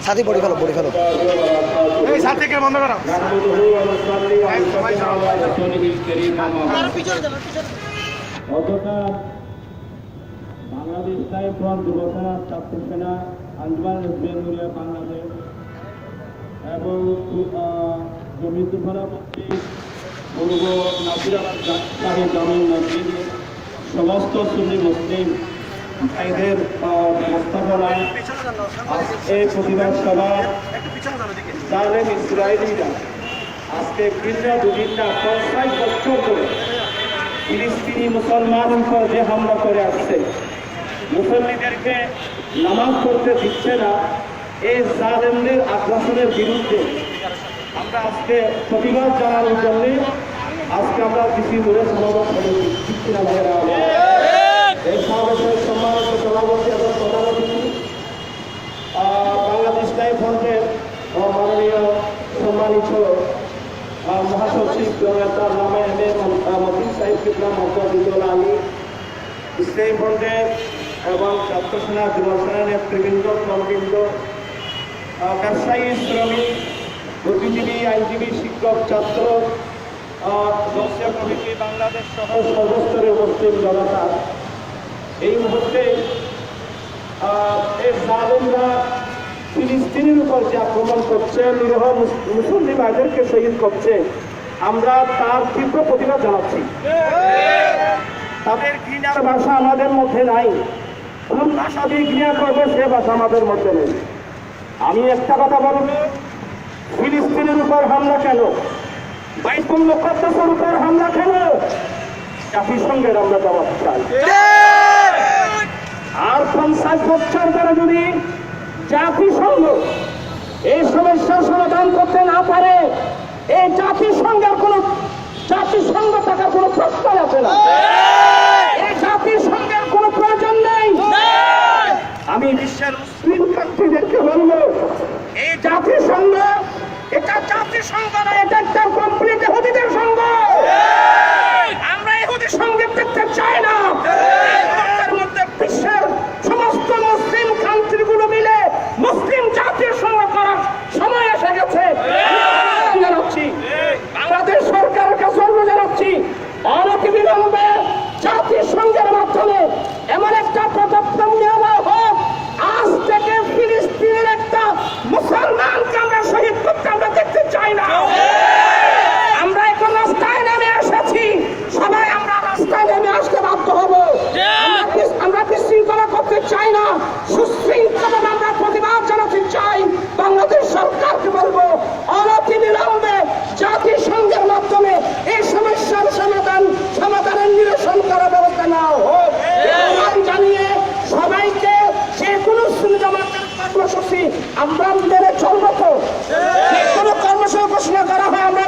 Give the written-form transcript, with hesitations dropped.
সাথী বড়ি ফেলো এই সাথী কে বন্ধ করো অতটা বাংলাদেশ টাইম ফ্রন্ট যুবসেনা ছাত্র সেনা আঞ্জুমান হিজবুল্লাহ বাংলাদেশ এবং জমি তুফানাপতি পূর্ব নাসিরাবাদ শাহী জামিন মসজিদের সমস্ত সুন্নি মুসলিম ভাইদের ব্যবস্থাপনায় এই প্রতিবাদ সভা জালেম ইসরায়েলিরা আজকে ঘৃণা দুদিনটা ৫০ বছর ধরে ফিলিস্তিনি মুসলমানের উপর যে হামলা করে আসছে, মুসল্লিদেরকে নামাজ পড়তে দিচ্ছে না, এই জালেমদের আগ্রাসনের বিরুদ্ধে আমরা আজকে প্রতিবাদ জানানোর জন্য আজকে আমরা কৃষি দূরে সমাবেশ করেছি। ঠিক না ভাইয়েরা? এই সমাবেশের সম্মানিত সভাপতি এবং প্রধান অতিথি বাংলাদেশ টাইম ফ্রন্টের মাননীয় সম্মানিত মহাসচিব তার নামে মতিন সাহেব কিবলা মহম্মদ আলী, ইসলামী ফ্রন্টের এবং ছাত্র সেনা যুব সেনা নেতৃবৃন্দ কর্মবৃন্দ, ব্যবসায়ী, শ্রমিক, বুদ্ধিজীবী, আইনজীবী, শিক্ষক, ছাত্র, দলীয় কমিটি বাংলাদেশ সহ সর্বস্তরের মুসলিম জনতা, এই মুহূর্তে এই জালেমরা ফিলিস্তিনের উপর যে আক্রমণ করছে, নিরীহ মুসলিম ভাইদেরকে শহীদ করছে, আমরা তার তীব্র প্রতিবাদ জানাচ্ছি। তাদের ঘৃণার ভাষা আমাদের মধ্যে নাই, কোন ভাষা দিয়ে ঘৃণা করবে সে ভাষা আমাদের মধ্যে নেই। আমি একটা কথা বলব, ফিলিস্তিনের উপর হামলা কেন, বাইতুল মুকাদ্দাসের উপর হামলা কেন, জাতিসংঘের আমরা জবাব চাই। আর ৫০ বছর ধরে যদি জাতিসংঘ এই সমস্যার সমাধান করতে না পারে, এই জাতিসংঘ থাকার কোনো প্রশ্ন আছে না, এই জাতিসংঘের কোনো প্রয়োজন নেই। আমি বিশ্বের মুসলিম কান্ট্রিদেরকে বলবো, এই জাতিসংঘ এটা জাতিসংঘ না, এটা একটা কমপ্লিট ইহুদিদের সংঘ। আমরা ইহুদি সংঘে দেখতে চাই না। বিশ্বের সমস্ত মুসলিম কান্ট্রিগুলো মিলে মুসলিম জাতীয় সংঘ করার সময় এসে গেছে। জানাচ্ছি, বাংলাদেশ সরকারের কাছে অনুরোধ জানাচ্ছি, অনতিবিলম্বে জাতিসংঘের মাধ্যমে এমন একটা প্রদত্তম নেওয়া হোক, আজ থেকে ফিলিস্তিনের একটা মুসলমানকে আমরা শহীদ করতে আমরা দেখতে চাই না। আমরা এখন রাস্তায় নেমে এসেছি, সবাই আমরা রাস্তায় নেমে আসতে বাধ্য হবো। আমরা বিশৃঙ্খলা করতে চাই না, সুশৃঙ্খলা আমরা প্রতিবাদ জানাতে চাই। বাংলাদেশ সরকারকে বলবো, অনতিবিলম্বে জাতিসংঘের মাধ্যমে এই সমস্যার সমাধানের নিরসন করার ব্যবস্থা নেওয়া হোক। জানিয়ে সবাইকে যে কোনো জামাতের কর্মসূচি আমরা মেনে চলবো, তো যে কোনো কর্মসূচি ঘোষণা করা হয় আমরা